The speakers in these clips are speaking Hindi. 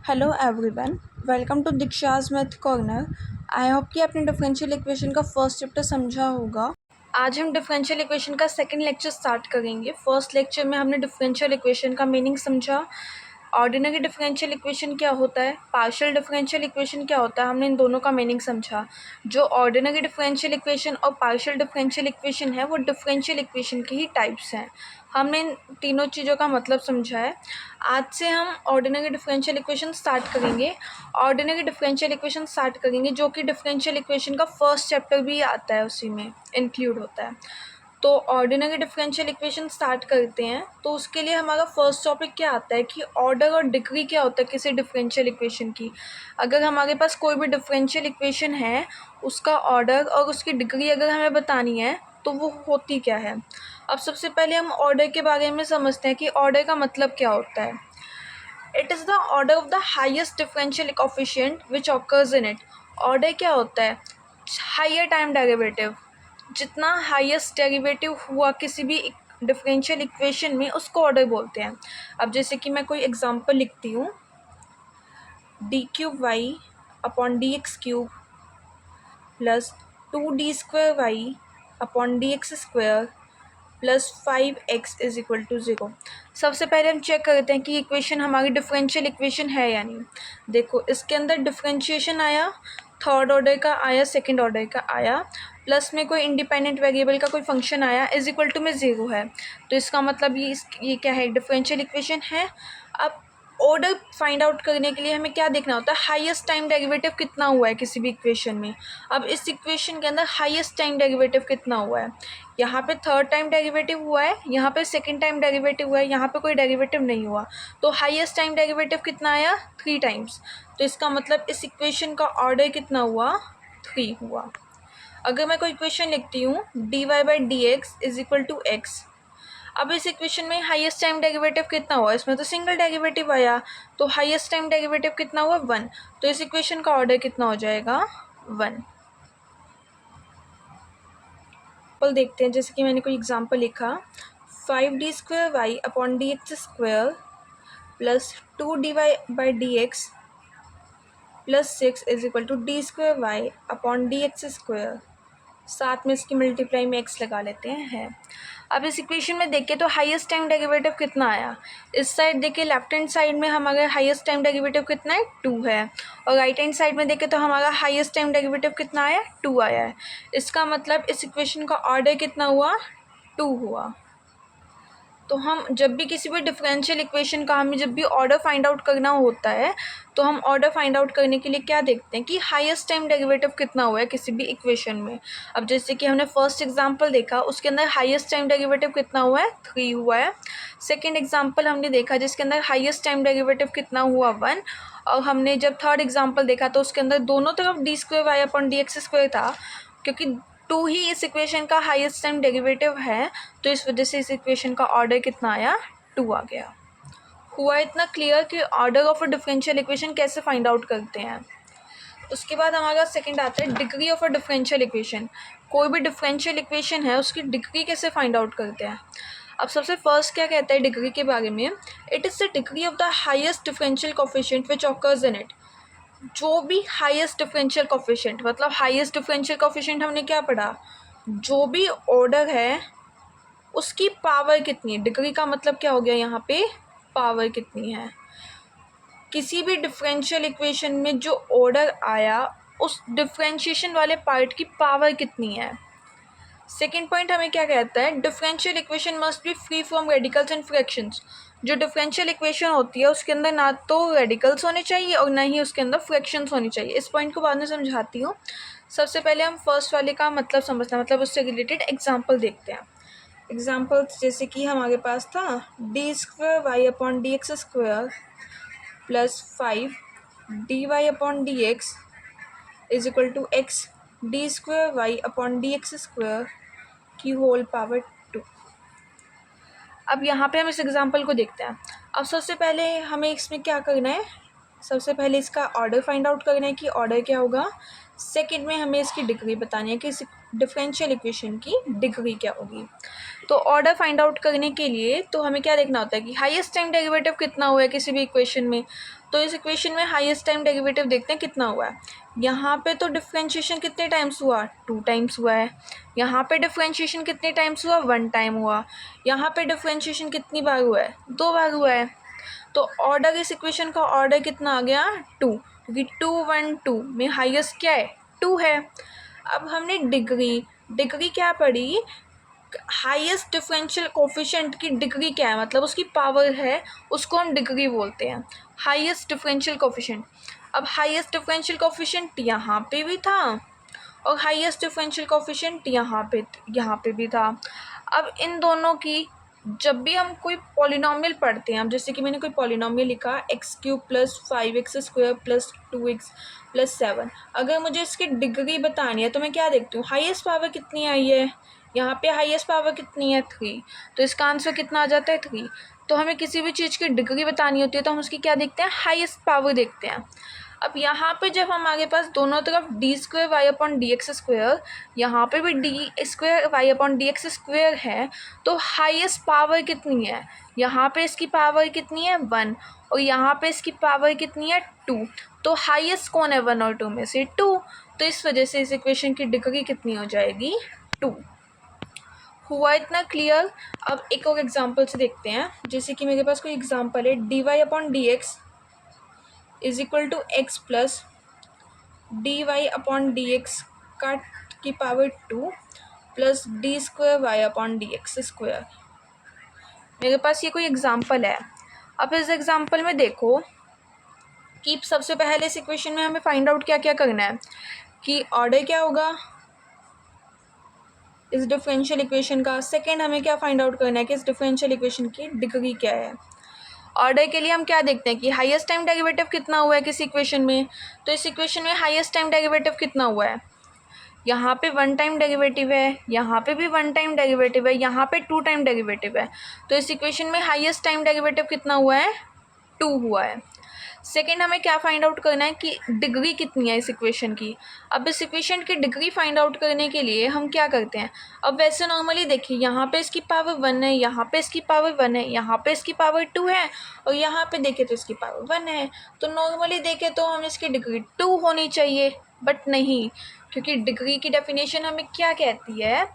Hello everyone, welcome to Diksha's math corner. I hope कि आपने डिफरेंशियल इक्वेशन का फर्स्ट चैप्टर समझा होगा। आज हम डिफरेंशियल इक्वेशन का सेकंड लेक्चर स्टार्ट करेंगे। फर्स्ट लेक्चर में हमने डिफरेंशियल इक्वेशन का मीनिंग समझा, ऑर्डिनरी डिफरेंशियल इक्वेशन क्या होता है, पार्शियल डिफरेंशियल इक्वेशन क्या होता है, हमने इन दोनों का मीनिंग समझा। जो ऑर्डिनरी डिफरेंशियल इक्वेशन और पार्शियल डिफरेंशियल इक्वेशन है वो डिफरेंशियल इक्वेशन की ही टाइप्स हैं। हमने इन तीनों चीज़ों का मतलब समझा है। आज से हम ऑर्डिनरी डिफरेंशियल इक्वेशन स्टार्ट करेंगे। ऑर्डिनरी डिफरेंशियल इक्वेशन स्टार्ट करेंगे जो कि डिफरेंशियल इक्वेशन का फर्स्ट चैप्टर भी आता है, उसी में इंक्लूड होता है। तो ऑर्डिनरी डिफरेंशियल इक्वेशन स्टार्ट करते हैं। तो उसके लिए हमारा फर्स्ट टॉपिक क्या आता है कि ऑर्डर और डिग्री क्या होता है किसी डिफरेंशियल इक्वेशन की। अगर हमारे पास कोई भी डिफरेंशियल इक्वेशन है, उसका ऑर्डर और उसकी डिग्री अगर हमें बतानी है तो वो होती क्या है। अब सबसे पहले हम ऑर्डर के बारे में समझते हैं कि ऑर्डर का मतलब क्या होता है। It is the order of the highest differential coefficient which occurs in it. Order क्या होता है? Higher time derivative. जितना हाईएस्ट डेरिवेटिव हुआ किसी भी डिफरेंशियल इक्वेशन में उसको ऑर्डर बोलते हैं। अब जैसे कि मैं कोई एग्जांपल लिखती हूँ, d cube y upon d x cube plus 2d² upon d x square plus 5x is equal to 0। सबसे पहले हम चेक करते हैं कि इक्वेशन हमारी डिफरेंशियल इक्वेशन है या नहीं। देखो, इसके अंदर डिफरेंशिएशन आया, थर्ड ऑर्डर का आया, सेकंड ऑर्डर का आया, प्लस में कोई इंडिपेंडेंट वेरिएबल का कोई फंक्शन आया, इज इक्वल टू में 0 है। तो इसका मतलब ये क्या है? डिफरेंशियल इक्वेशन है। अब ऑर्डर फाइंड आउट करने के लिए हमें क्या देखना होता है? हाईएस्ट टाइम डेरिवेटिव कितना हुआ है किसी भी इक्वेशन में। अब इस इक्वेशन के अंदर हाईएस्ट टाइम डेरिवेटिव कितना हुआ है? यहाँ पे थर्ड टाइम डेरिवेटिव हुआ है, यहाँ पे सेकंड टाइम डेरिवेटिव हुआ है, यहाँ पे कोई डेरिवेटिव नहीं हुआ। तो हाईएस्ट टाइम डेरिवेटिव कितना आया? 3 टाइम्स। तो इसका मतलब इस इक्वेशन का ऑर्डर कितना हुआ? 3 हुआ। अगर मैं कोई इक्वेशन लिखती हूँ d y by d x is equal to x. अब इस इक्वेशन में हाईएस्ट टाइम डेरिवेटिव कितना हुआ? इसमें तो सिंगल डेरिवेटिव आया, तो हाईएस्ट टाइम डेरिवेटिव कितना हुआ? 1। तो इस इक्वेशन का ऑर्डर कितना हो जाएगा? 1। देखते हैं, जैसे कि मैंने कोई एग्जांपल लिखा, 5d² upon d x square plus 2d by d x plus 6 is equal to d² upon d x square. साथ में इसकी मल्टीप्लाई में x लगा लेते हैं। अब इस इक्वेशन में देखिए तो हाईएस्ट टाइम डेरिवेटिव कितना आया? इस साइड देखिए, लेफ्ट हैंड साइड में हमारा हाईएस्ट टाइम डेरिवेटिव कितना है? 2 है। और राइट हैंड साइड में देखें तो हमारा हाईएस्ट टाइम डेरिवेटिव कितना आया? 2 आया है। इसका मतलब इस इक्वेशन का ऑर्डर कितना हुआ? 2 हुआ। तो हम जब भी किसी भी डिफरेंशियल इक्वेशन का हमें जब भी ऑर्डर फाइंड आउट करना होता है, तो हम ऑर्डर फाइंड आउट करने के लिए क्या देखते हैं कि हाईएस्ट टाइम डेरिवेटिव कितना हुआ है किसी भी इक्वेशन में। अब जैसे कि हमने फर्स्ट एग्जांपल देखा, उसके अंदर हाईएस्ट टाइम डेरिवेटिव कितना हुआ है? 3 हुआ है। सेकेंड एग्जाम्पल हमने देखा जिसके अंदर हाईएस्ट टाइम डेरिवेटिव कितना हुआ? 1। और हमने जब थर्ड एग्जाम्पल देखा तो उसके अंदर दोनों तरफ d² upon d x square था, क्योंकि 2 ही इस इक्वेशन का हाईएस्ट टाइम डेरिवेटिव है, तो इस वजह से इस इक्वेशन का ऑर्डर कितना आया? 2 आ गया। हुआ इतना क्लियर कि order of a differential equation कैसे फाइंड आउट करते हैं। उसके बाद हमारा सेकंड आता है degree of a differential equation. कोई भी डिफरेंशियल इक्वेशन है उसकी डिग्री कैसे फाइंड आउट करते हैं। अब सबसे फर्स्ट क्या कहता है डिग्री के बारे में? It is the degree of the highest differential coefficient which occurs in it. जो भी हाईएस्ट डिफरेंशियल कोफिशिएंट, मतलब हाईएस्ट डिफरेंशियल कोफिशिएंट हमने क्या पढ़ा? जो भी ऑर्डर है उसकी पावर कितनी है। डिग्री का मतलब क्या हो गया यहाँ पे? पावर कितनी है। किसी भी डिफरेंशियल इक्वेशन में जो ऑर्डर आया उस डिफरेंशिएशन वाले पार्ट की पावर कितनी है। सेकेंड पॉइंट हमें क्या कहता है? Differential equation must be free from radicals and fractions. जो डिफरेंशियल इक्वेशन होती है उसके अंदर ना तो रेडिकल्स होने चाहिए और ना ही उसके अंदर फ्रैक्शंस होनी चाहिए। इस पॉइंट को बाद में समझाती हूँ। सबसे पहले हम फर्स्ट वाले का मतलब समझते हैं, मतलब उससे रिलेटेड एग्जाम्पल देखते हैं। एग्जाम्पल जैसे कि हमारे पास था d² upon d x square plus 5 dy upon d x is equal to x d² upon d x square की होल पावर 2। अब यहाँ पे हम इस एग्जांपल को देखते हैं। अब सबसे पहले हमें इसमें क्या करना है? सबसे पहले इसका ऑर्डर फाइंड आउट करना है कि ऑर्डर क्या होगा। सेकंड में हमें इसकी डिग्री बतानी है कि इस डिफरेंशियल इक्वेशन की डिग्री क्या होगी। तो ऑर्डर फाइंड आउट करने के लिए तो हमें क्या देखना होता है कि हाईएस्ट टाइम डेरिवेटिव कितना हुआ है किसी भी इक्वेशन में। तो इस इक्वेशन में हाईएस्ट टाइम डेरिवेटिव देखते हैं कितना हुआ है। यहाँ पे तो डिफरेंशिएशन कितने टाइम्स हुआ, 2 टाइम्स हुआ है। यहाँ पे डिफरेंशिएशन कितने टाइम्स हुआ, 1 टाइम हुआ। यहाँ पे डिफरेंशिएशन कितनी बार हुआ है, 2 बार हुआ है। तो ऑर्डर, इस इक्वेशन का ऑर्डर कितना आ गया, 2, क्योंकि 2 1 2 में हाईएस्ट क्या है, 2 है। अब हमने डिग्री क्या पढ़ी, हाईएस्ट डिफरेंशियल कोफिशिएंट की डिग्री क्या है, मतलब उसकी पावर है, उसको हम डिग्री बोलते हैं, हाईएस्ट डिफरेंशियल कोफिशिएंट। अब हाईएस्ट डिफरेंशियल कोफिशिएंट यहाँ पे भी था और हाईएस्ट डिफरेंशियल कोफिशिएंट यहाँ पे भी था। अब इन दोनों की जब भी हम कोई पॉलिनॉमियल पढ़ते हैं, अब जैसे कि मैंने कोई पॉलिनॉमियल लिखा x³ + 5x² + 2x + 7, अगर मुझे इसकी डिग्री बतानी है तो मैं क्या देखती हूँ, हाईएस्ट पावर कितनी आई है, यहाँ पे हाईएस्ट पावर कितनी है, 3, तो इसका आंसर कितना आ जाता है, 3। तो हमें किसी भी चीज़ की डिग्री बतानी होती है तो हम उसकी क्या देखते हैं, हाईएस्ट पावर देखते हैं। अब यहाँ पे जब हमारे पास दोनों तरफ d² y/dx², यहाँ पे भी d² y/dx² है, तो हाईएस्ट पावर कितनी है, यहाँ पे इसकी पावर कितनी है, 1, और यहाँ पे इसकी पावर कितनी है, 2। तो हाईएस्ट कौन है, 1 और 2 में से 2। तो इस वजह से इस इक्वेशन की डिग्री कितनी हो जाएगी, 2। हुआ इतना क्लियर। अब एक और एग्जांपल से देखते हैं, जैसे कि मेरे पास कोई एग्जांपल है, dy/dx is equal to x plus dy/dx की पावर 2 प्लस d² y/dx²। मेरे पास ये कोई एग्जांपल है। अब इस एग्जांपल में देखो कि सबसे पहले इस इक्वेशन में हमें फाइंड आउट क्या क्या करना है, कि ऑर्डर क्या होगा इस डिफरेंशियल इक्वेशन का। सेकंड, हमें क्या फाइंड आउट करना है कि इस डिफरेंशियल इक्वेशन की डिग्री क्या है। ऑर्डर के लिए हम क्या देखते हैं कि हाईएस्ट टाइम डेरिवेटिव कितना हुआ है किसी इक्वेशन में, तो इस इक्वेशन में हाईएस्ट टाइम डेरिवेटिव कितना हुआ है, यहाँ पे 1 टाइम डेरिवेटिव है, यहाँ पे भी 1 टाइम डेरिवेटिव है, यहाँ पे 2 टाइम डेरिवेटिव है। तो इस इक्वेशन में हाईएस्ट टाइम डेरिवेटिव कितना हुआ है, 2 हुआ है। सेकेंड, हमें क्या फाइंड आउट करना है कि डिग्री कितनी है इस इक्वेशन की। अब इस इक्वेशन की डिग्री फाइंड आउट करने के लिए हम क्या करते हैं, अब वैसे नॉर्मली देखिए यहाँ पे इसकी पावर 1 है, यहाँ पे इसकी पावर 1 है, यहाँ पे इसकी पावर 2 है, और यहाँ पे देखें तो इसकी पावर 1 है। तो नॉर्मली देखें तो हम इसकी डिग्री 2 होनी चाहिए, बट नहीं, क्योंकि डिग्री की डेफिनेशन हमें क्या कहती है,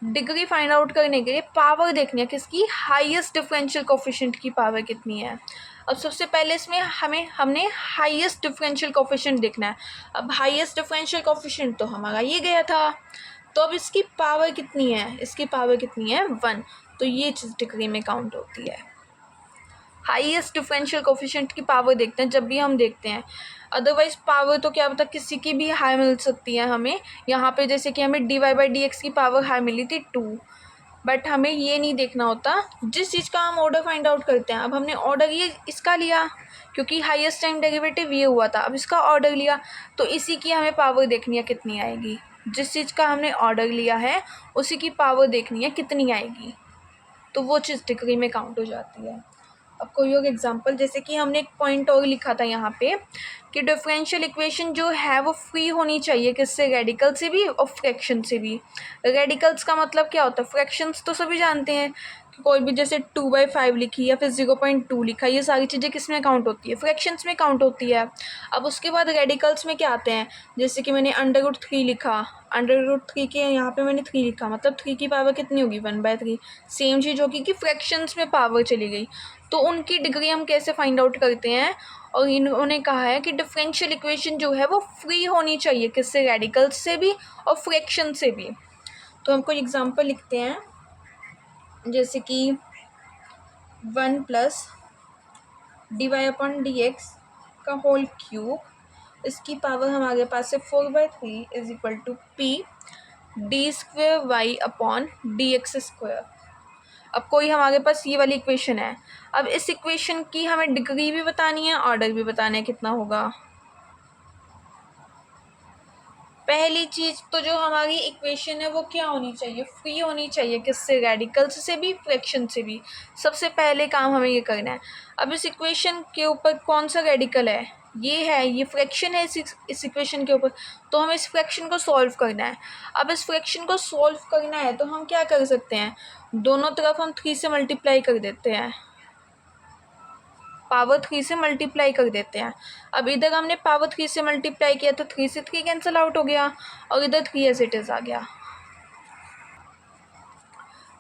डिग्री फाइंड आउट करने के लिए पावर देखनी है किसकी, हाईएस्ट डिफरेंशियल कोफिशिएंट की पावर कितनी है। अब सबसे पहले इसमें हमने हाईएस्ट डिफरेंशियल कोफिशिएंट देखना है। अब हाईएस्ट डिफरेंशियल कोफिशिएंट तो हमारा ये गया था, तो अब इसकी पावर कितनी है, इसकी पावर कितनी है, 1। तो ये चीज़ डिग्री में काउंट होती है। हाईएस्ट डिफरेंशियल कोफिशिएंट की पावर देखते हैं जब भी हम देखते हैं, अदरवाइज पावर तो क्या पता किसी की भी हाई मिल सकती है हमें। यहाँ पे जैसे कि हमें dy/dx की पावर हाई मिली थी 2, बट हमें ये नहीं देखना होता जिस चीज़ का हम ऑर्डर फाइंड आउट करते हैं। अब हमने ऑर्डर ये इसका लिया क्योंकि हाईएस्ट टाइम डेरिवेटिव ये हुआ था, अब इसका ऑर्डर लिया तो इसी की हमें पावर देखनी है कितनी आएगी, जिस चीज़ का हमने ऑर्डर लिया है उसी की पावर देखनी है कितनी आएगी, तो वो चीज़ डिग्री में काउंट हो जाती है। अब कोई और एग्जांपल, जैसे कि हमने एक पॉइंट और लिखा था यहाँ पे कि डिफरेंशियल इक्वेशन जो है वो फ्री होनी चाहिए, किससे, रेडिकल से भी और फ्रैक्शन से भी। रेडिकल्स का मतलब क्या होता है, फ्रैक्शंस तो सभी जानते हैं कि कोई भी जैसे 2/5 लिखी या फिर 0.2 लिखा, ये सारी चीज़ें किस में काउंट होती है, फ्रैक्शंस में काउंट होती है। अब उसके बाद रेडिकल्स में क्या आते हैं, जैसे कि मैंने √3 लिखा, √3 के यहाँ पे मैंने 3 लिखा, मतलब 3 की पावर कितनी होगी, 1/3। सेम चीज़ होगी कि फ्रैक्शंस में पावर चली गई, तो उनकी डिग्री हम कैसे फाइंड आउट करते हैं। और इन्होंने कहा है कि डिफरेंशियल इक्वेशन जो है वो फ्री होनी चाहिए, किससे, रेडिकल्स से भी और फ्रैक्शन से भी। तो हम कोई एग्जांपल लिखते हैं, जैसे कि 1 प्लस dy/dx का होल क्यूब, इसकी पावर हमारे पास है 4/3 is equal to p d² y/dx²। अब कोई हमारे पास ये वाली इक्वेशन है, अब इस इक्वेशन की हमें डिग्री भी बतानी है, ऑर्डर भी बताना है कितना होगा। पहली चीज़ तो जो हमारी इक्वेशन है वो क्या होनी चाहिए, फ्री होनी चाहिए, किससे, रेडिकल्स से भी फ्रैक्शन से भी। सबसे पहले काम हमें ये करना है। अब इस इक्वेशन के ऊपर कौन सा रेडिकल है, ये है, ये फ्रैक्शन है इस इक्वेशन के ऊपर, तो हमें इस फ्रैक्शन को सॉल्व करना है। अब इस फ्रैक्शन को सॉल्व करना है तो हम क्या कर सकते हैं, दोनों तरफ हम 3 से मल्टीप्लाई कर देते हैं। पावर 3 से मल्टीप्लाई कर देते हैं। अब इधर हमने पावर 3 से मल्टीप्लाई किया तो 3 से 3 कैंसिल आउट हो गया और इधर 3 एज इट इज़ आ गया।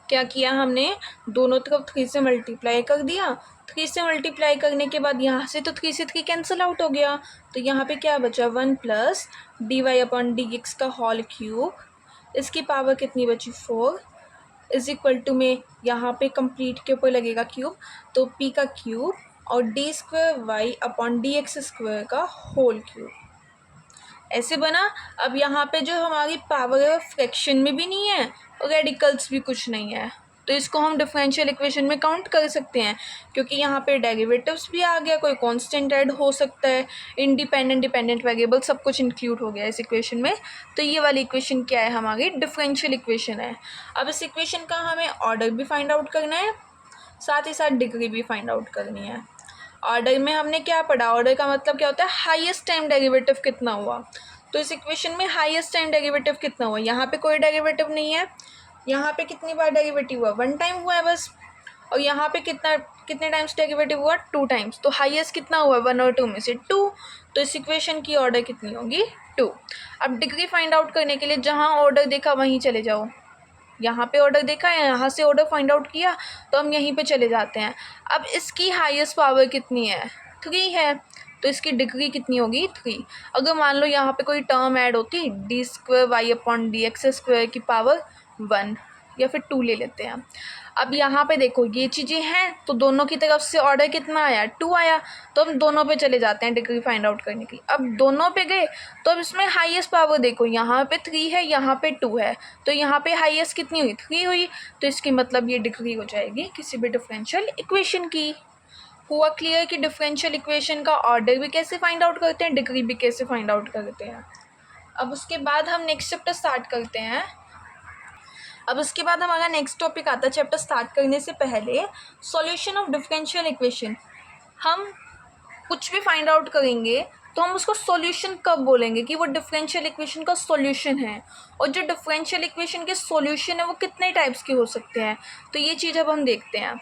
क्या किया हमने, दोनों तरफ 3 से मल्टीप्लाई कर दिया। 3 से मल्टीप्लाई करने के बाद यहाँ से तो 3 से 3 कैंसिल आउट हो गया, तो यहाँ पे क्या बचा, 1 प्लस dy/dx का होल क्यूब, इसकी पावर कितनी बची 4, इज इक्वल टू में यहाँ पे कंप्लीट के ऊपर लगेगा क्यूब, तो p का क्यूब और d²y/dx² का होल क्यूब ऐसे बना। अब यहाँ पे जो हमारी पावर है फ्रैक्शन में भी नहीं है और रेडिकल्स भी कुछ नहीं है, तो इसको हम डिफरेंशियल इक्वेशन में काउंट कर सकते हैं, क्योंकि यहाँ पे डेरिवेटिव्स भी आ गया, कोई कांस्टेंट ऐड हो सकता है, इंडिपेंडेंट डिपेंडेंट वेरिएबल सब कुछ इंक्लूड हो गया इस इक्वेशन में। तो ये वाली इक्वेशन क्या है, हमारी डिफरेंशियल इक्वेशन है। अब इस इक्वेशन का हमें ऑर्डर भी फाइंड आउट करना है, साथ ही साथ डिग्री भी फाइंड आउट करनी है। ऑर्डर में हमने क्या पढ़ा, ऑर्डर का मतलब क्या होता है, हाईएस्ट टाइम डेरिवेटिव कितना हुआ। तो इस इक्वेशन में हाईएस्ट टाइम डेरिवेटिव कितना हुआ, यहाँ पे कोई डेरिवेटिव नहीं है, यहाँ पे कितनी बार डेरिवेटिव हुआ, 1 टाइम हुआ है बस, और यहाँ पे कितने टाइम्स डेरिवेटिव हुआ, 2 टाइम्स। तो हाईएस्ट कितना हुआ, 1 और 2 में से 2, तो इस इक्वेशन की ऑर्डर कितनी होगी, 2। अब डिग्री फाइंड आउट करने के लिए जहाँ ऑर्डर देखा वहीं चले जाओ, यहाँ पे ऑर्डर देखा है, यहाँ से ऑर्डर फाइंड आउट किया, तो हम यहीं पे चले जाते हैं। अब इसकी हाईएस्ट पावर कितनी है, 3 है, तो इसकी डिग्री कितनी होगी, 3। अगर मान लो यहाँ पे कोई टर्म ऐड होती, d²y/dx² की पावर 1 या फिर 2 ले लेते हैं। अब यहाँ पे देखो ये चीज़ें हैं, तो दोनों की तरफ से ऑर्डर कितना आया, 2 आया, तो हम दोनों पे चले जाते हैं डिग्री फाइंड आउट करने की। अब दोनों पे गए तो अब इसमें हाईएस्ट पावर देखो, यहाँ पे 3 है, यहाँ पे 2 है, तो यहाँ पे हाईएस्ट कितनी हुई, 3 हुई, तो इसकी मतलब ये डिग्री हो जाएगी किसी भी डिफरेंशियल इक्वेशन की। हुआ क्लियर कि डिफरेंशियल इक्वेशन का ऑर्डर भी कैसे फाइंड आउट करते हैं, डिग्री भी कैसे फाइंड आउट करते हैं। अब उसके बाद हम नेक्स्ट चैप्टर स्टार्ट करते हैं। अब उसके बाद हमारा नेक्स्ट टॉपिक आता है, चैप्टर स्टार्ट करने से पहले सॉल्यूशन ऑफ डिफरेंशियल इक्वेशन। हम कुछ भी फाइंड आउट करेंगे तो हम उसको सॉल्यूशन कब बोलेंगे कि वो डिफरेंशियल इक्वेशन का सॉल्यूशन है, और जो डिफरेंशियल इक्वेशन के सॉल्यूशन है वो कितने टाइप्स के हो सकते हैं, तो ये चीज़ अब हम देखते हैं।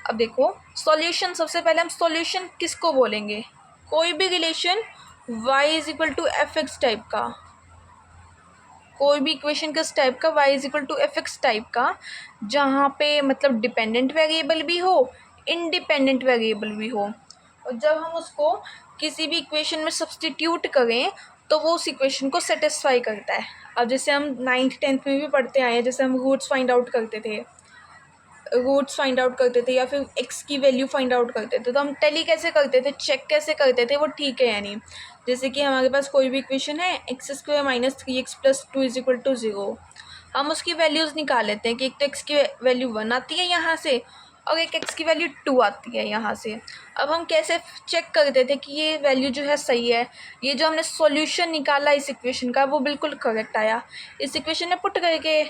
अब देखो सॉल्यूशन, सबसे पहले हम सॉल्यूशन किसको बोलेंगे, कोई भी रिलेशन y=fx टाइप का, कोई भी इक्वेशन किस टाइप का, y=fx टाइप का, जहाँ पे मतलब डिपेंडेंट वेरिएबल भी हो, इंडिपेंडेंट वेरिएबल भी हो, और जब हम उसको किसी भी इक्वेशन में सब्सटीट्यूट करें तो वो उस इक्वेशन को सेटिस्फाई करता है। अब जैसे हम 9th 10th में भी पढ़ते आए हैं, जैसे हम रूट्स फाइंड आउट करते थे या फिर x की वैल्यू फाइंड आउट करते थे, तो हम टैली कैसे करते थे, चेक कैसे करते थे वो ठीक है या नहीं। जैसे कि हमारे पास कोई भी इक्वेशन है, x² - 3x + 2 = 0, हम उसकी वैल्यूज़ निकाल लेते हैं कि एक तो x की वैल्यू 1 आती है यहाँ से और एक x की वैल्यू 2 आती है यहाँ से। अब हम कैसे चेक करते थे कि ये वैल्यू जो है सही है, ये जो हमने सॉल्यूशन निकाला इस इक्वेशन का वो बिल्कुल करेक्ट आया। इस इक्वेशन में पुट करके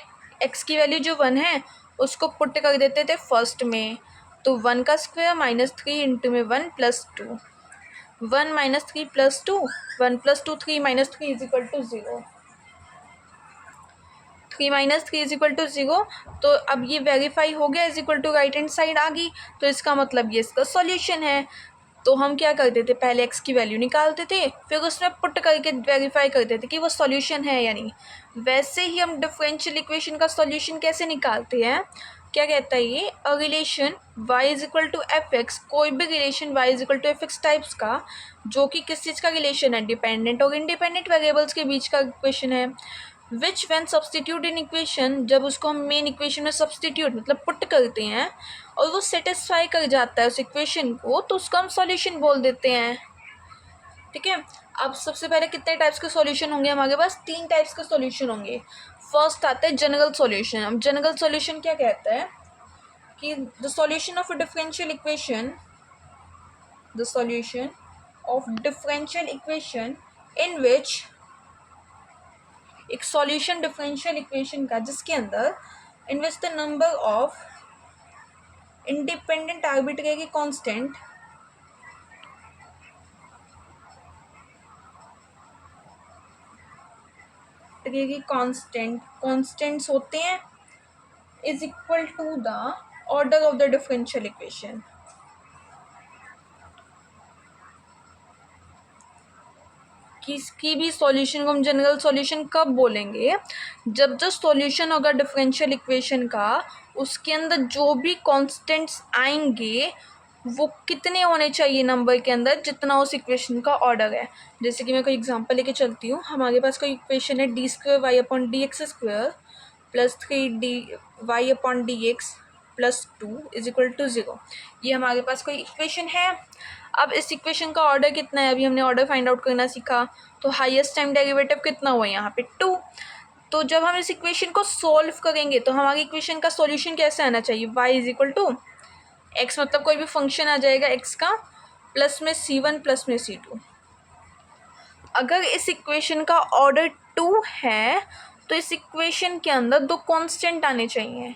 x की वैल्यू जो 1 है उसको पुट कर देते थे फर्स्ट में, तो 1 का स्क्वायर -3 इंटू में 1 + 2, 1 - 3 + 2, 1 + 2 3 - 3 = 0, 3 - 3 = 0। तो अब ये वेरीफाई हो गया, राइट हैंड साइड आ गई, तो इसका मतलब ये इसका सॉल्यूशन है। तो हम क्या करते थे, पहले एक्स की वैल्यू निकालते थे, फिर उसमें पुट करके वेरीफाई करते थे कि वो सॉल्यूशन है या नहीं। वैसे ही हम डिफरेंशियल इक्वेशन का सॉल्यूशन कैसे निकालते हैं, क्या कहता है ये, अ रिलेशन y=fx, कोई भी रिलेशन y=fx टाइप्स का, जो कि किस चीज़ का रिलेशन है, डिपेंडेंट और इंडिपेंडेंट वेरिएबल्स के बीच का इक्वेशन है। विच व्हेन सब्सटीट्यूट इन इक्वेशन, जब उसको हम मेन इक्वेशन में सब्सटीट्यूट मतलब पुट करते हैं और वो सेटिस्फाई कर जाता है उस इक्वेशन को, तो उसको हम सॉल्यूशन बोल देते हैं। ठीक है। अब सबसे पहले कितने टाइप्स के सॉल्यूशन होंगे, हमारे पास 3 टाइप्स के सॉल्यूशन होंगे। फर्स्ट आता है जनरल सॉल्यूशन। अब जनरल सॉल्यूशन क्या कहता है कि the solution of a differential equation, the solution of differential equation in which, एक सॉल्यूशन डिफरेंशियल इक्वेशन का जिसके अंदर in which the number of independent arbitrary constant constants होते हैं is equal to the order of the differential equation. किसकी भी सॉल्यूशन को हम जनरल सॉल्यूशन कब बोलेंगे, जब जो सॉल्यूशन होगा डिफरेंशियल इक्वेशन का उसके अंदर जो भी कांस्टेंट्स आएंगे वो कितने होने चाहिए नंबर के अंदर जितना उस इक्वेशन का ऑर्डर है। जैसे कि मैं कोई एग्जांपल लेके चलती हूँ, हमारे पास कोई इक्वेशन है d²y/dx² प्लस 3dy/dx प्लस 2 = 0। ये हमारे पास कोई इक्वेशन है। अब इस इक्वेशन का ऑर्डर कितना है, अभी हमने ऑर्डर फाइंड आउट करना सीखा, तो हाईएस्ट टाइम डेरिवेटिव कितना हुआ यहाँ पे 2। तो जब हम इस इक्वेशन को सॉल्व करेंगे तो हमारी इक्वेशन का सॉल्यूशन कैसे आना चाहिए, y = x, मतलब कोई भी फंक्शन आ जाएगा x का, प्लस में c1 प्लस में c2। अगर इस इक्वेशन का ऑर्डर 2 है तो इस इक्वेशन के अंदर 2 कांस्टेंट आने चाहिए।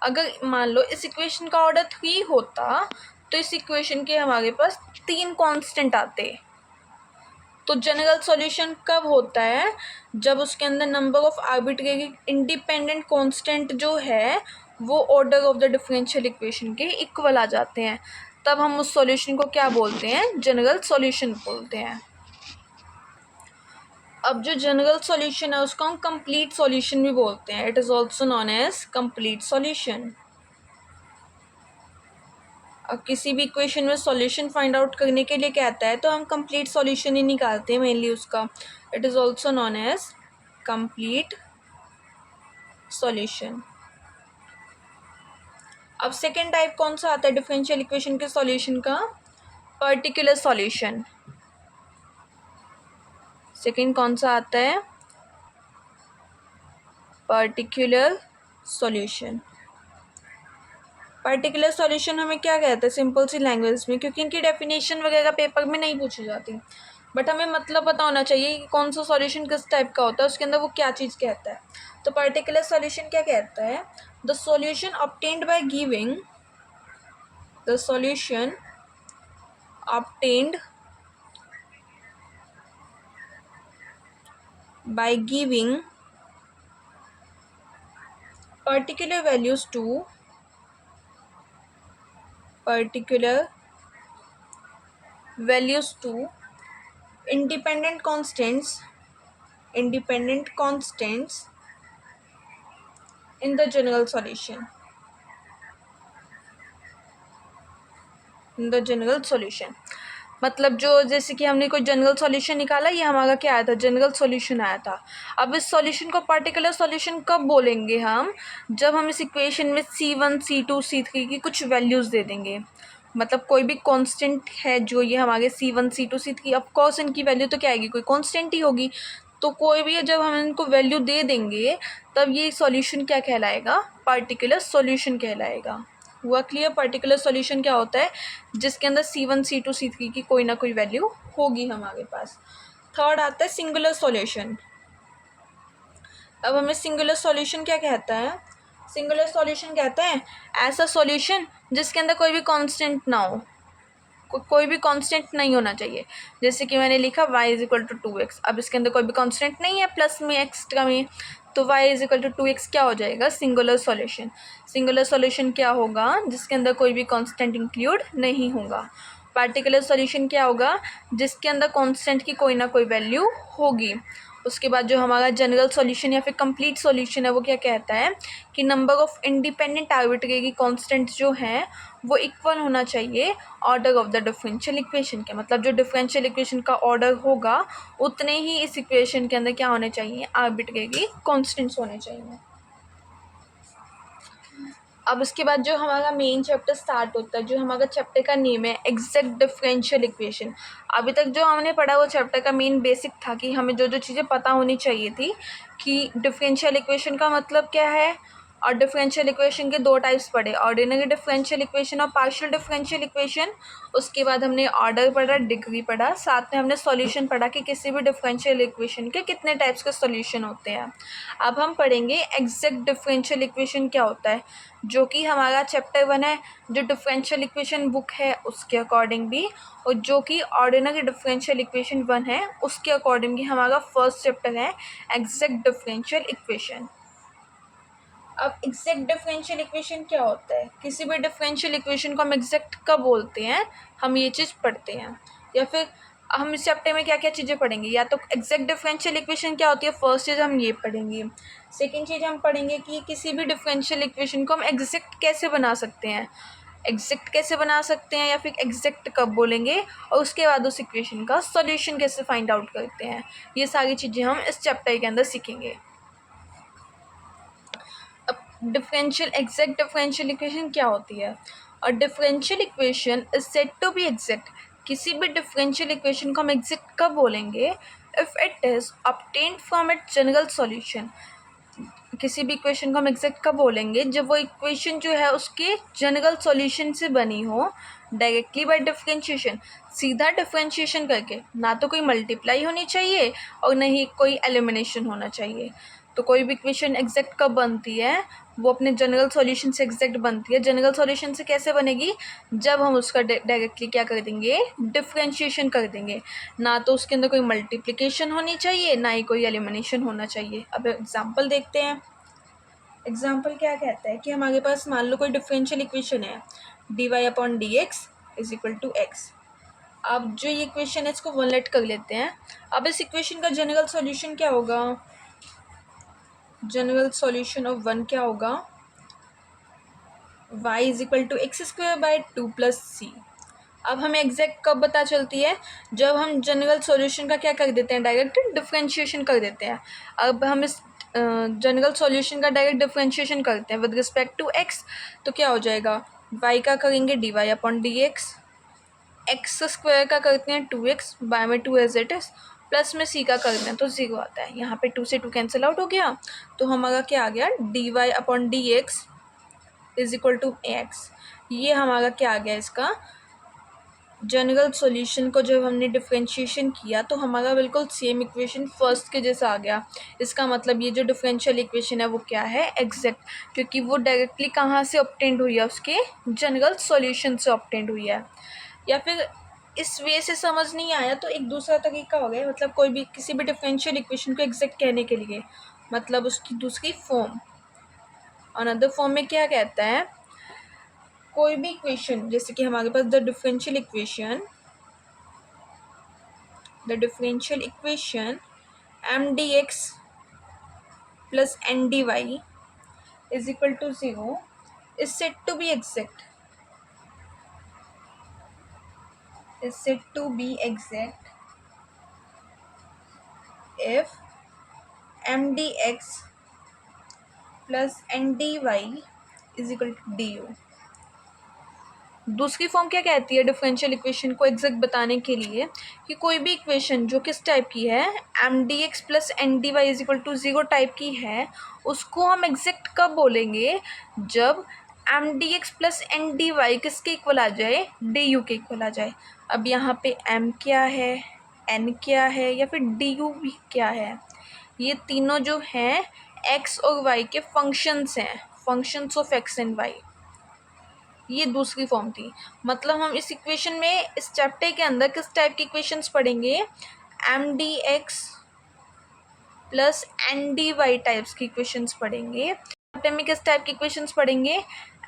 अगर मान लो इस इक्वेशन का ऑर्डर 3 होता तो इस इक्वेशन के हमारे पास 3 कांस्टेंट आते। तो जनरल सॉल्यूशन कब होता है, जब उसके अंदर number of arbitrary independent constant जो है वो order of the differential equation के इक्वल आ जाते हैं, तब हम उस सॉल्यूशन को क्या बोलते हैं, जनरल सॉल्यूशन बोलते हैं। अब जो जनरल सॉल्यूशन है उसको हम कंप्लीट सॉल्यूशन भी बोलते हैं, it is also known as complete solution. अब किसी भी इक्वेशन में सॉल्यूशन फाइंड आउट करने के लिए कहता है तो हम कंप्लीट सॉल्यूशन ही निकालते हैं मेनली उसका, it is also known as complete solution. अब सेकेंड टाइप कौन सा आता है डिफरेंशियल इक्वेशन के सॉल्यूशन का, पर्टिकुलर सॉल्यूशन। सेकेंड कौन सा आता है, पर्टिकुलर सॉल्यूशन। पर्टिकुलर सॉल्यूशन हमें क्या कहते हैं सिंपल सी लैंग्वेज में, क्योंकि इनकी डेफिनेशन वगैरह पेपर में नहीं पूछी जाती, बट हमें मतलब पता होना चाहिए कि कौन सा सॉल्यूशन किस टाइप का होता है, उसके अंदर वो क्या चीज़ कहता है। तो पर्टिकुलर सॉल्यूशन क्या कहता है, the solution obtained by giving, the solution obtained by giving particular values to independent constants in the general solution, मतलब जो जैसे कि हमने कोई जनरल सॉल्यूशन निकाला, ये हमारा क्या आया था, जनरल सॉल्यूशन आया था। अब इस सॉल्यूशन को पर्टिकुलर सॉल्यूशन कब बोलेंगे हम, जब हम इस इक्वेशन में c1 c2 c3 की कुछ वैल्यूज़ दे देंगे, मतलब कोई भी कांस्टेंट है जो ये हमारे c1 c2 c3, of course इनकी वैल्यू तो क्या आएगी, कोई कांस्टेंट ही होगी, तो कोई भी जब हम इनको वैल्यू दे देंगे तब ये सॉल्यूशन क्या कहलाएगा, पर्टिकुलर सॉल्यूशन कहलाएगा। हुआ क्लियर, पर्टिकुलर सॉल्यूशन क्या होता है, जिसके अंदर c1 c2 c3 की कोई ना कोई वैल्यू होगी हमारे पास। थर्ड आता है सिंगुलर सॉल्यूशन। अब हमें सिंगुलर सॉल्यूशन क्या कहता है, सिंगुलर सॉल्यूशन कहते हैं ऐसा सॉल्यूशन जिसके अंदर कोई भी कांस्टेंट ना हो, कोई भी कांस्टेंट नहीं होना चाहिए। जैसे कि मैंने लिखा y = 2x, अब इसके अंदर कोई भी कांस्टेंट नहीं है प्लस में एक्स्ट्रा में, तो y = 2x क्या हो जाएगा, सिंगुलर सॉल्यूशन। सिंगुलर सॉल्यूशन क्या होगा, जिसके अंदर कोई भी कांस्टेंट इंक्लूड नहीं होगा। पार्टिकुलर सॉल्यूशन क्या होगा, जिसके अंदर कांस्टेंट की कोई ना कोई वैल्यू होगी। उसके बाद जो हमारा जनरल सॉल्यूशन या फिर कंप्लीट सॉल्यूशन है वो क्या कहता है कि number of independent arbitrary constants जो हैं वो इक्वल होना चाहिए order of the differential equation के, मतलब जो डिफरेंशियल इक्वेशन का ऑर्डर होगा उतने ही इस इक्वेशन के अंदर क्या होने चाहिए, आर्बिट्रेरी कांस्टेंट्स होने चाहिए। अब उसके बाद जो हमारा मेन चैप्टर स्टार्ट होता है, जो हमारा चैप्टर का नेम है एग्जैक्ट डिफरेंशियल इक्वेशन। अभी तक जो हमने पढ़ा वो चैप्टर का मेन बेसिक था कि हमें जो जो चीज़ें पता होनी चाहिए थी कि डिफरेंशियल इक्वेशन का मतलब क्या है, और डिफरेंशियल इक्वेशन के 2 टाइप्स पढ़े, ऑर्डिनरी डिफरेंशियल इक्वेशन और पार्शियल डिफरेंशियल इक्वेशन। उसके बाद हमने ऑर्डर पढ़ा, डिग्री पढ़ा, साथ में हमने सॉल्यूशन पढ़ा कि किसी भी डिफरेंशियल इक्वेशन के कितने टाइप्स के सॉल्यूशन होते हैं। अब हम पढ़ेंगे एग्जैक्ट डिफरेंशियल इक्वेशन क्या होता है, जो कि हमारा चैप्टर 1 है, जो डिफरेंशियल इक्वेशन बुक है उसके अकॉर्डिंग भी, और जो कि ऑर्डिनरी डिफरेंशियल इक्वेशन 1 है उसके अकॉर्डिंग भी हमारा फर्स्ट चैप्टर है एग्जैक्ट डिफरेंशियल इक्वेशन। अब एग्जैक्ट डिफरेंशियल इक्वेशन क्या होता है, किसी भी डिफरेंशियल इक्वेशन को हम एग्जैक्ट कब बोलते हैं, हम ये चीज़ पढ़ते हैं, या फिर हम इस चैप्टर में क्या क्या चीज़ें पढ़ेंगे, या तो एग्जैक्ट डिफरेंशियल इक्वेशन क्या होती है, फर्स्ट चीज़ हम ये पढ़ेंगे। सेकंड चीज़ हम पढ़ेंगे कि किसी भी डिफरेंशियल इक्वेशन को हम एग्जैक्ट कैसे बना सकते हैं, एग्जैक्ट कैसे बना सकते हैं, या फिर एग्जैक्ट कब बोलेंगे, और उसके बाद उस इक्वेशन का सॉल्यूशन कैसे फाइंड आउट करते हैं। ये सारी चीज़ें हम इस चैप्टर के अंदर सीखेंगे। अब डिफरेंशियल एग्जैक्ट डिफरेंशियल इक्वेशन क्या होती है। और differential equation is said to be exact. किसी भी डिफरेंशियल इक्वेशन को हम एग्जैक्ट कब बोलेंगे, if it is obtained from it general solution. किसी भी इक्वेशन को हम एग्जैक्ट कब बोलेंगे, जब वो इक्वेशन जो है उसके जनरल सॉल्यूशन से बनी हो, डायरेक्टली बाय डिफरेंशिएशन, सीधा डिफरेंशिएशन करके, ना तो कोई मल्टीप्लाई होनी चाहिए और ना ही कोई एलिमिनेशन होना चाहिए। तो कोई भी इक्वेशन एग्जैक्ट कब बनती है, वो अपने जनरल सॉल्यूशन से एग्जैक्ट बनती है। जनरल सॉल्यूशन से कैसे बनेगी, जब हम उसका डायरेक्टली क्या कर देंगे, डिफरेंशिएशन कर देंगे, ना तो उसके अंदर कोई मल्टीप्लिकेशन होनी चाहिए, ना ही कोई एलिमिनेशन होना चाहिए। अब एग्जांपल देखते हैं। एग्जाम्पल क्या कहता है कि हमारे पास मान लो कोई डिफरेंशियल इक्वेशन है, dy/dx is equal to x. अब जो ये इक्वेशन है इसको वन लेट कर लेते हैं। अब इस इक्वेशन का जनरल सॉल्यूशन क्या होगा, जनरल सॉल्यूशन ऑफ वन क्या होगा, y is equal to x² / 2+c। अब हमें एग्जैक्ट कब पता चलती है, जब हम जनरल सॉल्यूशन का क्या कर देते हैं, डायरेक्ट डिफरेंशिएशन कर देते हैं। अब हम इस जनरल सॉल्यूशन का डायरेक्ट डिफरेंशिएशन करते हैं विद रिस्पेक्ट टू x, तो क्या हो जाएगा, y का करेंगे dy/dx, x² का करते हैं 2x, बाय में 2 एज इट इज़, प्लस में c का करते हैं तो 0 आता है। यहाँ पे 2 से 2 कैंसिल आउट हो गया, तो हमारा क्या आ गया, dy/dx is equal to x. ये हमारा क्या आ गया, इसका जनरल सॉल्यूशन को जब हमने डिफरेंशिएशन किया तो हमारा बिल्कुल सेम इक्वेशन फर्स्ट के जैसा आ गया। इसका मतलब ये जो डिफरेंशियल इक्वेशन है वो क्या है, एग्जैक्ट, क्योंकि वो डायरेक्टली कहाँ से ऑब्टेंड हुई है, उसके जनरल सॉल्यूशन से ऑब्टेंड हुई है। या फिर इस वे से समझ नहीं आया तो एक दूसरा तरीका हो गया, मतलब कोई भी किसी भी डिफरेंशियल इक्वेशन को एग्जैक्ट कहने के लिए, मतलब उसकी दूसरी फॉर्म, अनदर फॉर्म में क्या कहता है, कोई भी इक्वेशन, जैसे कि हमारे पास the differential equation m dx plus n dy is equal to 0 is said to be exact, if m dx plus n dy is equal to du। दूसरी फॉर्म क्या कहती है डिफरेंशियल इक्वेशन को एग्जैक्ट बताने के लिए, कि कोई भी इक्वेशन जो किस टाइप की है, M D x plus N D Y is equal to 0 type की है, उसको हम एग्जैक्ट कब बोलेंगे, जब M D x plus N D y किसके इक्वल आ जाए, डी यू के इक्वल आ जाए। अब यहाँ पे एम क्या है, एन क्या है, या फिर डी यू भी क्या है, ये तीनों जो हैं एक्स और वाई के फंक्शंस हैं, functions of x and y. ये दूसरी फॉर्म थी। मतलब हम इस इक्वेशन में, इस चैप्टर के अंदर किस टाइप की इक्वेशंस पढ़ेंगे, M D x plus N D Y types की इक्वेशंस पढ़ेंगे। चैप्टर में किस टाइप की इक्वेशंस पढ़ेंगे,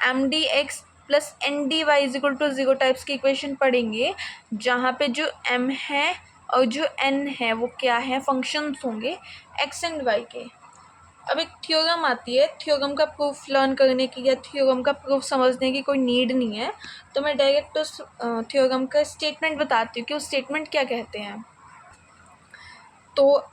M D x plus N D Y is equal to 0 types की इक्वेशन पढ़ेंगे, जहाँ पे जो एम है और जो एन है वो क्या है, फंक्शंस होंगे एक्स एंड वाई के। अब एक थ्योरम आती है, थ्योरम का प्रूफ लर्न करने की या थ्योरम का प्रूफ समझने की कोई नीड नहीं है, तो मैं डायरेक्ट उस थ्योरम का स्टेटमेंट बताती हूँ कि उस स्टेटमेंट क्या कहते हैं। तो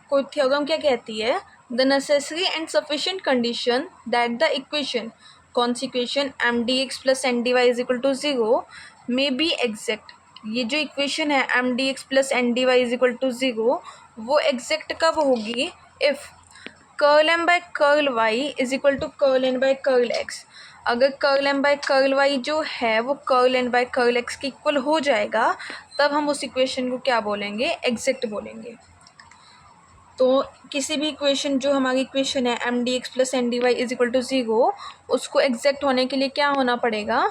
कोई थ्योरम क्या कहती है, the necessary and sufficient condition that the equation, कौन सी equation, M D x plus N D Y is equal to 0 may be exact. ये जो इक्वेशन है M D x plus N D Y is equal to 0, वो एग्जैक्ट कब होगी, if curl M by curl Y is equal to curl N by curl X. अगर curl M by curl Y जो है वो curl N by curl X के इक्वल हो जाएगा, तब हम उस इक्वेशन को क्या बोलेंगे, एग्जैक्ट बोलेंगे। तो किसी भी इक्वेशन, जो हमारी इक्वेशन है M D x plus N D Y is equal to 0, उसको एग्जैक्ट होने के लिए क्या होना पड़ेगा,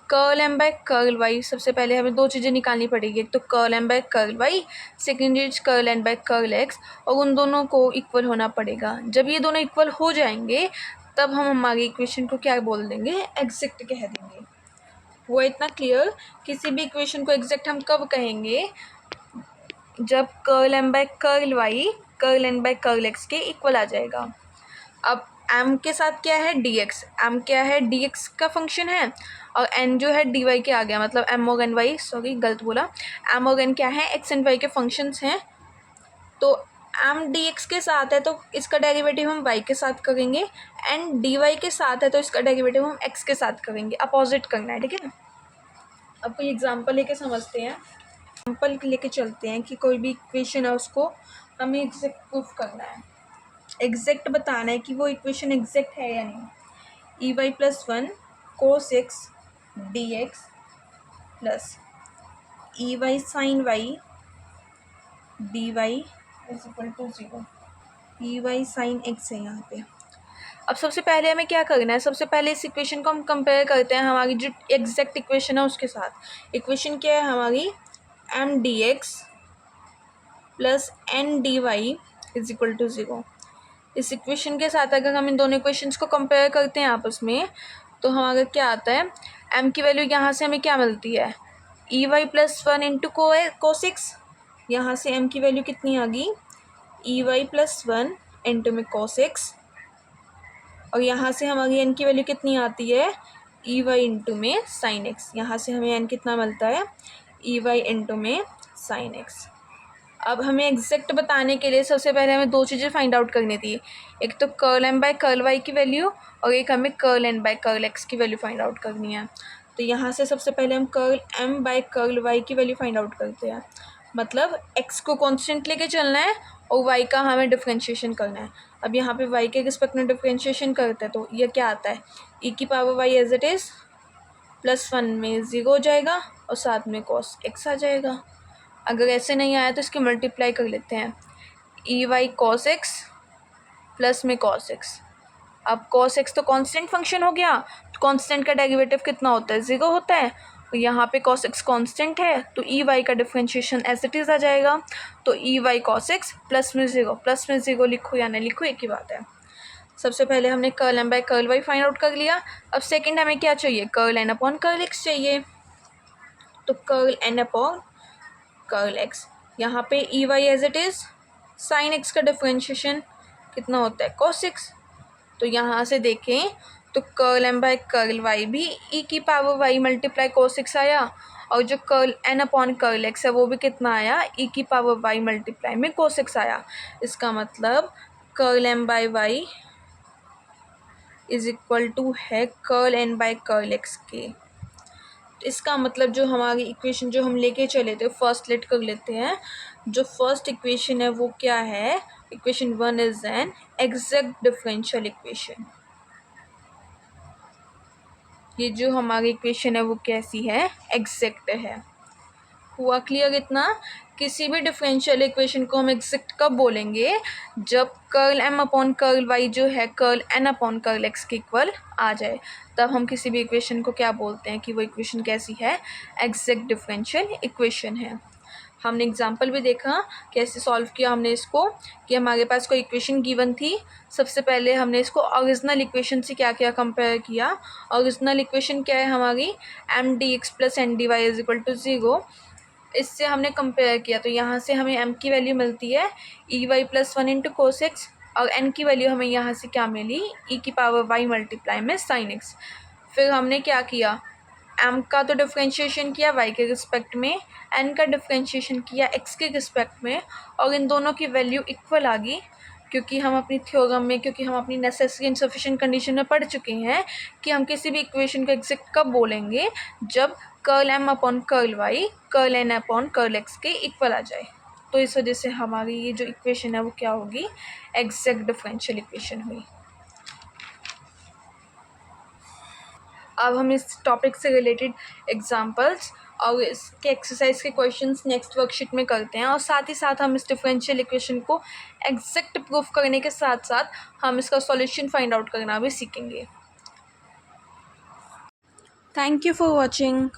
curl M by curl Y. सबसे पहले हमें दो चीज़ें निकालनी पड़ेगी, एक तो curl M by curl Y, second is curl N by curl X, और उन दोनों को इक्वल होना पड़ेगा। जब ये दोनों इक्वल हो जाएंगे तब हम हमारी इक्वेशन को क्या बोल देंगे, एग्जैक्ट कह देंगे। वो इतना क्लियर, किसी भी इक्वेशन को एग्जैक्ट हम कब कहेंगे, जब curl M by curl Y curl N by curl X के इक्वल आ जाएगा। अब एम के साथ क्या है, डी एक्स, एम क्या है, डी एक्स का फंक्शन है, और एन जो है डी वाई के आ गया, मतलब एम और एन वाई, सॉरी गलत बोला, एम और एन क्या है, एक्स एंड वाई के फंक्शंस हैं। तो एम डी एक्स के साथ है तो इसका डेरिवेटिव हम वाई के साथ करेंगे, एंड डी वाई के साथ है तो इसका डेरिवेटिव हम एक्स के साथ करेंगे, अपोजिट करना है, ठीक है। अब कोई एग्जांपल लेके समझते हैं, एग्जांपल लेके चलते हैं कि कोई भी इक्वेशन है उसको हमें एग्जैक्ट प्रूफ करना है, एग्जैक्ट बताना है कि वो इक्वेशन एग्जैक्ट है या नहीं। E Y plus one cos X D x plus E Y sine Y D Y is equal to zero. E Y sine X है यहाँ पे। अब सबसे पहले हमें क्या करना है, सबसे पहले इस इक्वेशन को हम कंपेयर करते हैं हमारी जो एग्जैक्ट इक्वेशन है उसके साथ। इक्वेशन क्या है हमारी, M D x plus N D Y is equal to zero. इस इक्वेशन के साथ अगर हम इन दोनों इक्वेशंस को कंपेयर करते हैं आपस में तो हमारा क्या आता है, एम की वैल्यू यहाँ से हमें क्या मिलती है, E Y plus one into cos X, यहाँ से एम की वैल्यू कितनी आ गई, E Y plus one into में कोस एक्स, और यहाँ से हमारी एन की वैल्यू कितनी आती है, ई वाई इंटू में साइन एक्स, यहाँ से हमें एन कितना मिलता है, ई वाई इंटू में साइन एक्स। अब हमें एग्जैक्ट बताने के लिए सबसे पहले हमें दो चीज़ें फाइंड आउट करनी थी, एक तो curl M by curl Y की वैल्यू, और एक हमें curl N by curl X की वैल्यू फाइंड आउट करनी है। तो यहाँ से सबसे पहले हम curl M by curl Y की वैल्यू फाइंड आउट करते हैं, मतलब एक्स को कांस्टेंट लेके चलना है और वाई का हमें डिफ्रेंशिएशन करना है। अब यहाँ पे वाई के रिस्पेक्ट में डिफ्रेंशिएशन करते हैं तो ये क्या आता है, ई की power Y as it is plus one में ज़ीरो हो जाएगा और साथ में कॉस एक्स आ जाएगा। अगर ऐसे नहीं आया तो इसकी मल्टीप्लाई कर लेते हैं, E Y cos X plus में कॉस एक्स। अब कॉस एक्स तो कांस्टेंट फंक्शन हो गया, तो कांस्टेंट का डेरिवेटिव कितना होता है, ज़ीरो होता है, और यहाँ पे कॉस एक्स कांस्टेंट है तो ई वाई का डिफ्रेंशिएशन एज इट इज़ आ जाएगा। तो E Y cos X plus में ज़ीरो लिखो या नहीं लिखो एक ही बात है। सबसे पहले हमने curl M by curl Y find out कर लिया। अब सेकेंड हमें क्या चाहिए, curl N upon curl X चाहिए। तो curl N upon curl X, यहाँ पे E Y as it is sine X का डिफ्रेंशिएशन कितना होता है, कॉस एक्स। तो यहाँ से देखें तो curl M by curl Y भी ई की power Y multiply cos X आया, और जो curl N upon curl X है वो भी कितना आया, ई की पावर वाई मल्टीप्लाई में कॉस एक्स आया। इसका मतलब curl M by Y is equal to है curl N by curl X के। इसका मतलब जो हमारी इक्वेशन जो हम लेके चले थे फर्स्ट लेट कर लेते हैं, जो फर्स्ट इक्वेशन है वो क्या है, equation one is an exact differential equation. ये जो हमारी इक्वेशन है वो कैसी है, एग्जैक्ट है। हुआ क्लियर इतना, किसी भी डिफरेंशियल इक्वेशन को हम एग्जैक्ट कब बोलेंगे, जब curl M upon curl Y जो है curl N upon curl X के इक्वल आ जाए, तब हम किसी भी इक्वेशन को क्या बोलते हैं कि वो इक्वेशन कैसी है, एग्जैक्ट डिफरेंशियल इक्वेशन है। हमने एग्जांपल भी देखा कैसे सॉल्व किया हमने इसको, कि हमारे पास कोई इक्वेशन गिवन थी, सबसे पहले हमने इसको ओरिजिनल इक्वेशन से क्या क्या कंपेयर किया। ओरिजिनल इक्वेशन क्या है हमारी, M D x plus N D Y is equal to zero, इससे हमने कंपेयर किया तो यहाँ से हमें m की वैल्यू मिलती है E Y plus one into cos X, और n की वैल्यू हमें यहाँ से क्या मिली, e की पावर y मल्टीप्लाई में साइन एक्स। फिर हमने क्या किया, m का तो डिफ्रेंशिएशन किया y के रिस्पेक्ट में, n का डिफ्रेंशिएशन किया x के रिस्पेक्ट में, और इन दोनों की वैल्यू इक्वल आ गई, क्योंकि हम अपनी थ्योरम में, क्योंकि हम अपनी नेसेसरी एंड सफिशिएंट कंडीशन में पढ़ चुके हैं कि हम किसी भी इक्वेशन को एग्जैक्ट कब बोलेंगे, जब curl M upon curl Y curl N upon curl X के इक्वल आ जाए। तो इस वजह से हमारी ये जो इक्वेशन है वो क्या होगी, एग्जैक्ट डिफरेंशियल इक्वेशन हुई। अब हम इस टॉपिक से रिलेटेड एग्जांपल्स और इसके एक्सरसाइज के क्वेश्चंस नेक्स्ट वर्कशीट में करते हैं, और साथ ही साथ हम इस डिफरेंशियल इक्वेशन को एग्जैक्ट प्रूफ करने के साथ साथ हम इसका सॉल्यूशन फाइंड आउट करना भी सीखेंगे। Thank you for watching.